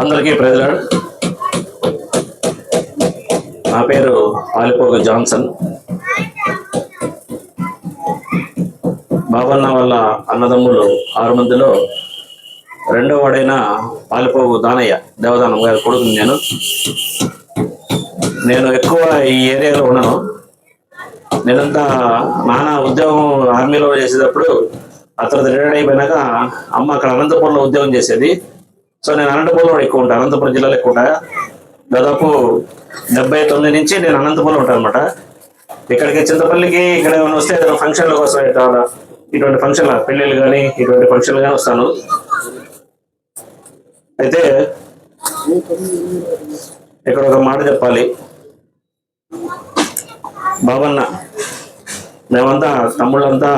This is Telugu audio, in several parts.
అందరికీ ప్రెజలాడ్. నా పేరు పాలిపోగు జాన్సన్. బాబన్న వాళ్ళ అన్నదమ్ములు 6 మందిలో రెండో వాడైన పాలిపోగు దానయ్య దేవదానం గారి కొడుకుని నేను ఎక్కువ ఈ ఏరియాలో ఉన్నాను. నేనంతా నాన్న ఉద్యోగం ఆర్మీలో చేసేటప్పుడు అతను రిటైర్డ్ అయిపోయినాక అమ్మ అక్కడ అనంతపురంలో ఉద్యోగం చేసేది. సో నేను అనంతపురంలో ఎక్కువ ఉంటాను, అనంతపురం జిల్లాలో ఎక్కువ ఉంటా. దాదాపు 79 నుంచి నేను అనంతపురంలో ఉంటాను అనమాట. ఇక్కడికి చింతపల్లికి ఇక్కడ ఏమైనా వస్తే ఏదైనా ఫంక్షన్ల కోసం ఇటువంటి ఫంక్షన్ల పెళ్ళిళ్ళు కానీ ఇటువంటి ఫంక్షన్లు కానీ వస్తాను. అయితే ఇక్కడ ఒక మాట చెప్పాలి. బాబన్న మేమంతా తమ్ముళ్ళంతా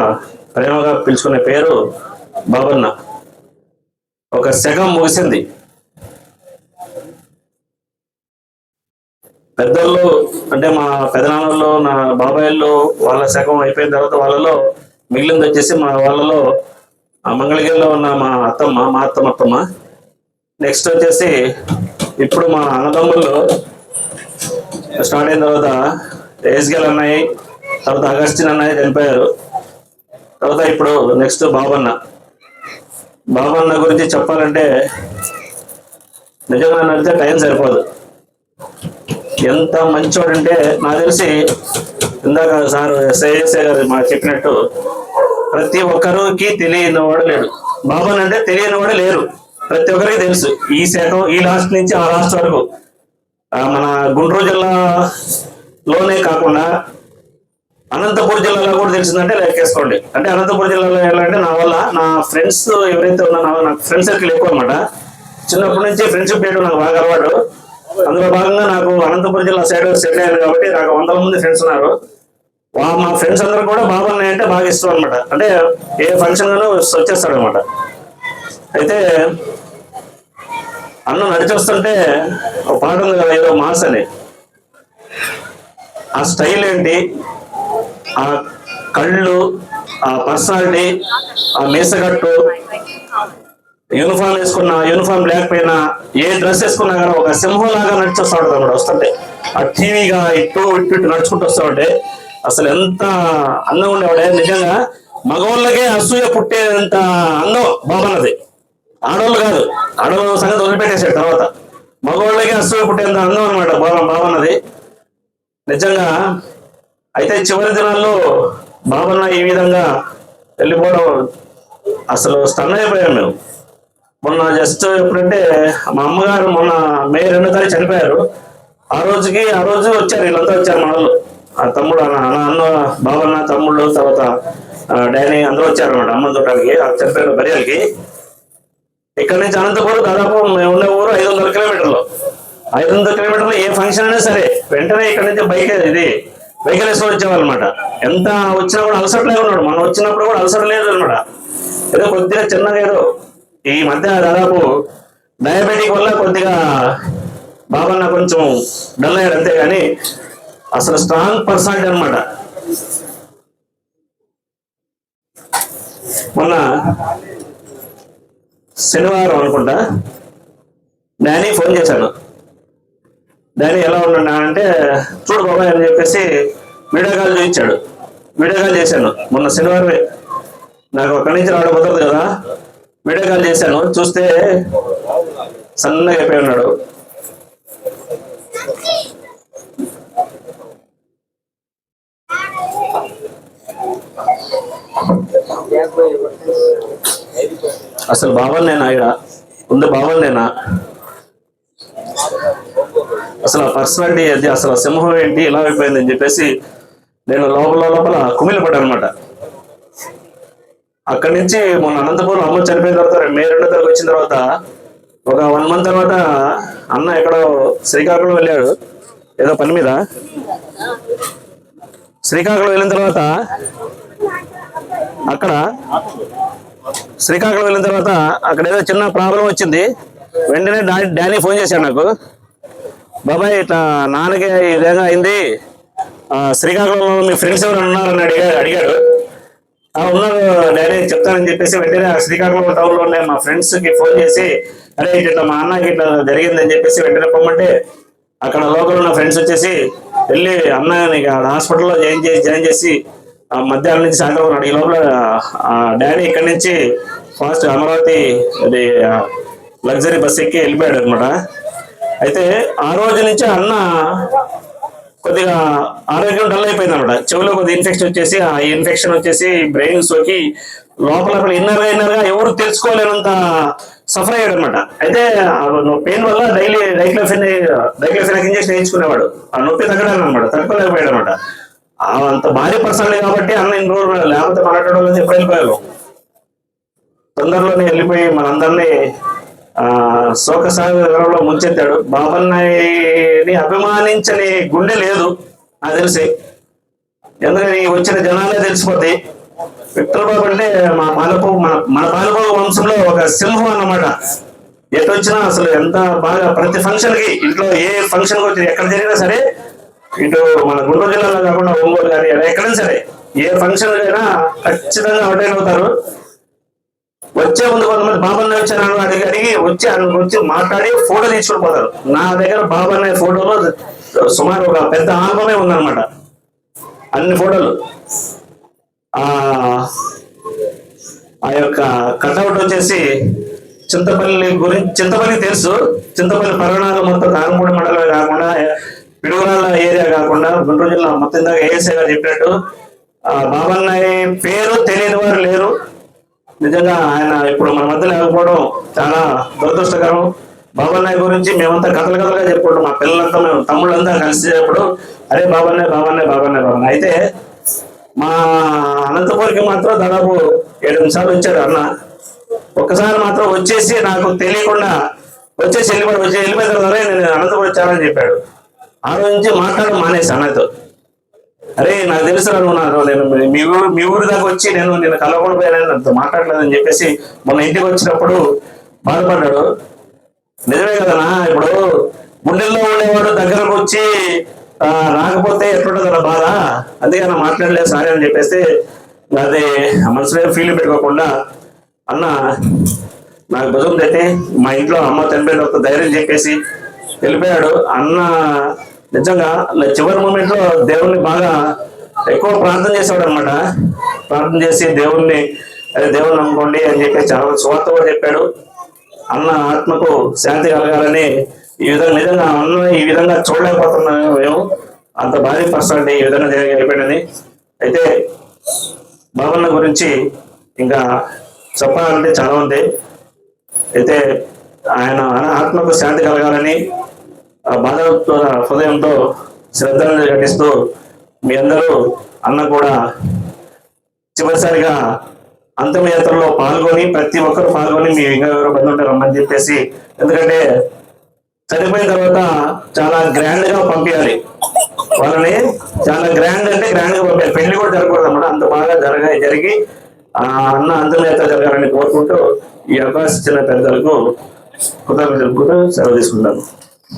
ప్రేమగా పిలుచుకునే పేరు బాబన్న. ఒక శకం ముగిసింది. పెద్దళ్ళు అంటే మా పెదనాన్నలు, నా బాబాయిళ్ళు వాళ్ళ శకం అయిపోయిన తర్వాత వాళ్ళలో మిగిలింది వచ్చేసి మా వాళ్ళలో మంగళగిరిలో ఉన్న మా అత్తమ్మ. నెక్స్ట్ వచ్చేసి ఇప్పుడు మా అన్నదమ్ముళ్ళు స్టార్ట్ అయిన తర్వాత ఎస్గేల్ అన్నాయి, తర్వాత అగస్టిన్ అన్నయ్య చనిపోయారు. తర్వాత ఇప్పుడు నెక్స్ట్ బాబన్న గురించి చెప్పాలంటే నిజంగా నడితే టైం సరిపోదు. ఎంత మంచోడంటే నాకు తెలిసి ఇందాక సార్ ఎస్ఐ గారు మాకు చెప్పినట్టు ప్రతి ఒక్కరికి తెలియని వాడు లేడు. బాబన్ అంటే తెలియని వాడు లేరు, ప్రతి ఒక్కరికి తెలుసు. ఈ శాఖం ఈ లాస్ట్ నుంచి ఆ లాస్ట్ వరకు మన గుంటూరు జిల్లాలోనే కాకుండా అనంతపురం జిల్లాలో కూడా తెలిసిందంటే లెక్కేసుకోండి. అంటే అనంతపురం జిల్లాలో ఎలా అంటే నా ఫ్రెండ్స్ ఎవరైతే ఉన్నారో నాకు ఫ్రెండ్ సర్కిల్ ఎక్కువ అనమాట. చిన్నప్పటి నుంచి ఫ్రెండ్షిప్ చేయడం నాకు బాగా అలవాటు. అందులో భాగంగా నాకు అనంతపురం జిల్లా సైడ్ సెటిల్ అయ్యాను కాబట్టి నాకు 100 మంది ఫ్రెండ్స్ ఉన్నారు. మా ఫ్రెండ్స్ అందరూ కూడా బాబన్నయ్య అంటే బాగా ఇష్టం అనమాట. అంటే ఏ ఫంక్షన్ గానో వచ్చేస్తాడు అనమాట. అయితే అన్న నడిచి వస్తుంటే ఒక పాట ఉంది కదా, ఏదో మాస్ అని. ఆ స్టైల్ ఏంటి, ఆ కళ్ళు, ఆ పర్సనాలిటీ, ఆ మీసగట్టు, యూనిఫామ్ వేసుకున్నా యూనిఫామ్ లేకపోయినా ఏ డ్రెస్ వేసుకున్నా కానీ ఒక సింహంలాగా నడిచొస్తా ఉంటుంది అన్నమాట. వస్తుంటే ఆ టీవీగా ఇటు నడుచుకుంటూ వస్తా ఉంటే అసలు ఎంత అందం ఉండేవాడే. నిజంగా మగవాళ్ళకే అసూయ పుట్టేంత అందం బాబన్నది. ఆడవాళ్ళు కాదు, ఆడవాళ్ళ సంగతి వదిలిపెట్టేసాడు తర్వాత. మగవాళ్ళకే అసూయ పుట్టేంత అందం అనమాట బాబన్నది నిజంగా. అయితే చివరి దినాల్లో బాబన్న ఈ విధంగా వెళ్ళిపోవడం అసలు స్టన్ అయిపోయాం మేము. మొన్న జస్ట్ ఎప్పుడంటే మా అమ్మగారు మొన్న మే 2వ తారీఖు చనిపోయారు. ఆ రోజు వచ్చారు, వీళ్ళంతా వచ్చారు. మన వాళ్ళు ఆ తమ్ముడు అన్న బాబన్న తమ్ముళ్ళు తర్వాత డానీ అందరూ వచ్చారు అన్నమాట అమ్మని చూడటానికి, ఆ చనిపోయిన బర్యాలకి. ఇక్కడ నుంచి అనంతపురం దాదాపు మేము ఉండే ఊరు 500 కిలోమీటర్లు. 500 కిలోమీటర్లు ఏ ఫంక్షన్ అయినా సరే వెంటనే ఇక్కడ నుంచి వెహికల్ వేసుకొని వచ్చేవాళ్ళు అనమాట. ఎంత వచ్చినా కూడా అలసటలే ఉన్నాడు. మనం వచ్చినప్పుడు కూడా అలసట లేదు అనమాట. ఏదో కొద్దిగా చిన్నగా ఏదో ఈ మధ్య దాదాపు డయాబెటిక్ వల్ల కొద్దిగా బాబన్న కొంచెం డల్ అయ్యాడు అంతేగాని అసలు స్ట్రాంగ్ పర్సనాలిటీ అనమాట. మొన్న శనివారం అనుకుంటా డానీ ఫోన్ చేశాను. డానీ ఎలా ఉన్నాడు అంటే, చూడు బాబాయ్ అని చెప్పేసి వీడియో కాల్ చూపించాడు. వీడియో కాల్ చేశాను మొన్న శనివారమే. నాకు అక్కడి నుంచి రావడం కుదరదు కదా, వీడియో కాల్ చేశాను. చూస్తే సన్నగా అయిపోయి ఉన్నాడు. అసలు బాబన్నేనా ఇక్కడ ఉంది, బాబన్నేనా అసలు ఆ పర్సనాలిటీ అది, అసలు సింహం ఏంటి ఇలా అయిపోయింది అని చెప్పేసి నేను లోపల కుమిలి పడ్డాను అనమాట. అక్కడి నుంచి మొన్న అనంతపురం అమ్మ చనిపోయిన తర్వాత మే 2వ తారీఖు వచ్చిన తర్వాత ఒక 1 మంత్ తర్వాత అన్న ఎక్కడో శ్రీకాకుళం వెళ్ళాడు ఏదో పని మీద. శ్రీకాకుళం వెళ్ళిన తర్వాత అక్కడ ఏదో చిన్న ప్రాబ్లం వచ్చింది. వెంటనే డానీ ఫోన్ చేశాడు నాకు, బాబాయ్ ఇట్లా నాన్నకి ఈ విధంగా అయింది, శ్రీకాకుళంలో మీ ఫ్రెండ్స్ ఎవరు ఉన్నారని అడిగాడు. ఉన్నారు డాడీ చెప్తానని చెప్పేసి వెంటనే ఆ శ్రీకాకుళం టౌన్ లో ఉన్న మా ఫ్రెండ్స్ కి ఫోన్ చేసి అరే ఇట్లా మా అన్నకి ఇట్లా జరిగిందని చెప్పేసి వెంటనే పొమ్మంటే అక్కడ లోకల్ ఉన్న ఫ్రెండ్స్ వచ్చేసి వెళ్ళి అన్నని హాస్పిటల్లో జాయిన్ చేసి మధ్యాహ్నం నుంచి సాయంత్రం ఉన్నాడు. ఈ లోపల డాడీ ఇక్కడి నుంచి ఫాస్ట్ అమరావతి అది లగ్జరీ బస్ ఎక్కి వెళ్ళిపోయాడు అనమాట. అయితే ఆ రోజు నుంచి అన్న కొద్దిగా ఆరోగ్యం డల్ అయిపోయింది అనమాట. చెవిలో కొద్దిగా ఇన్ఫెక్షన్ వచ్చేసి ఆ ఇన్ఫెక్షన్ వచ్చేసి బ్రెయిన్ సోకి లోపల ఇన్నర్ గా ఎవరు తెలుసుకోలేనంత సఫర్ అయ్యాడు అనమాట. అయితే పెయిన్ వల్ల డైలీ డైక్లోఫెనాక్ ఇంజెక్షన్ వేయించుకునేవాడు. ఆ నొప్పి తగ్గడానికి అనమాట, తట్టుకోలేకపోయాడు అనమాట. అంత భారీ పర్సనల్ కాబట్టి అన్న ఇన్ని రోజులు లేకపోతే మాట్లాడడం లేదు, ఎప్పుడు వెళ్ళిపోయారు. తొందరలోనే వెళ్ళిపోయి మనందరినీ శోకసాగరంలో ముంచెత్తాడు. బాబన్నని అభిమానించని గుండె లేదు నాకు తెలిసి, ఎందుకని వచ్చిన జనాలే తెలిసిపోతాయి. విక్టర్ బాబు అంటే మన పాలబాబు వంశంలో ఒక సింహం అన్నమాట. ఎటు వచ్చినా అసలు ఎంత బాగా ప్రతి ఫంక్షన్ కి ఇంట్లో ఏ ఫంక్షన్ కి వచ్చి ఎక్కడ జరిగినా సరే, ఇటు మన గుంటూరు జిల్లాలో కాకుండా ఒంగోలు కానీ ఎక్కడైనా సరే ఏ ఫంక్షన్ అయినా ఖచ్చితంగా అటెండ్ అవుతారు. వచ్చే ముందు కొంతమంది బాబన్న వచ్చారు అడిగి వచ్చి మాట్లాడి ఫోటో తీసుకుని పోతారు. నా దగ్గర బాబన్న ఫోటోలో సుమారు ఒక పెద్ద ఆల్బమే ఉందన్నమాట, అన్ని ఫోటోలు. ఆ యొక్క కట్అవుట్ వచ్చేసి చింతపల్లి తెలుసు, చింతపల్లి పరగణాలు మొత్తం కారంపూడి మండలమే కాకుండా పిడుగురాళ్ళ ఏరియా కాకుండా గుంటూరు జిల్లా మొత్తం దాకా ఏఎస్ఐ గారు చెప్పినట్టు బాబన్న పేరు తెలియని వారు లేరు. నిజంగా ఆయన ఇప్పుడు మన మధ్య లేకపోవడం చాలా దురదృష్టకరం. బాబన్నయ్య గురించి మేమంతా కథలుగా చెప్పుకుంటాం. మా పిల్లలంతా మేము తమ్ముళ్ళంతా కలిసేటప్పుడు అరే బాబన్నయ్య. అయితే మా అనంతపూర్కి మాత్రం దాదాపు 7 సార్లు వచ్చాడు అన్న. ఒక్కసారి మాత్రం వచ్చేసి నాకు తెలియకుండా వెళ్ళిపోయిన తర్వాత నేను అనంతపురం వచ్చానని చెప్పాడు. ఆ రోజు నుంచి మాట్లాడడం మానేసి అన్నతో. అరే నాకు తెలుసు నేను మీ ఊరి దాకా వచ్చి నేను కలవకుండా పోయానని నాతో మాట్లాడలేదని చెప్పేసి మొన్న ఇంటికి వచ్చినప్పుడు బాధపడ్డాడు. నిజమే కదనా, ఇప్పుడు గుండెల్లో ఉండేవాడు దగ్గరకు వచ్చి రాకపోతే ఎట్లుంటుంది అలా బాధ, అందుకే నా మాట్లాడలేదు సారీ అని చెప్పేసి అది మనసులో ఫీల్ పెట్టుకోకుండా అన్న నాకు భుజం తట్టి మా ఇంట్లో అమ్మ చనిపోయిన ఒక ధైర్యం చెప్పేసి వెళ్ళిపోయాడు. అన్న నిజంగా చివరి మూమెంట్ లో దేవుణ్ణి బాగా ఎక్కువ ప్రార్థన చేసేవాడు అనమాట. ప్రార్థన చేసి దేవుణ్ణి నమ్ముకోండి అని చెప్పేసి చాలా స్వార్థ కూడా చెప్పాడు. అన్న ఆత్మకు శాంతి కలగాలని ఈ విధంగా నిజంగా అన్న ఈ విధంగా చూడలేకపోతున్నాము మేము, అంత భారీ పర్సనాలిటీ ఈ విధంగా అయిపోయిందని. అయితే బాబన్న గురించి ఇంకా చెప్పాలంటే చాలా ఉంది. అయితే ఆయన ఆత్మకు శాంతి కలగాలని బాధ హృదయంతో శ్రద్ధను ఘటిస్తూ మీ అందరూ అన్న కూడా చివరిసారిగా అంతిమయాత్రలో పాల్గొని ప్రతి ఒక్కరు పాల్గొని మీ ఇంకా ఎవరో బంధు ఉంటారు రమ్మని చెప్పేసి, ఎందుకంటే చనిపోయిన తర్వాత చాలా గ్రాండ్ గా పంపించాలి వాళ్ళని, చాలా గ్రాండ్ అంటే గ్రాండ్ గా పంపించాలి. పెళ్లి కూడా జరగకూడదు అన్నమాట, అంత బాగా జరిగి అన్న అంతిమయాత్ర జరగాలని కోరుకుంటూ ఈ అవకాశం ఇచ్చిన పెద్దలకు కృతజ్ఞతలు సెలవు తీసుకుంటాను.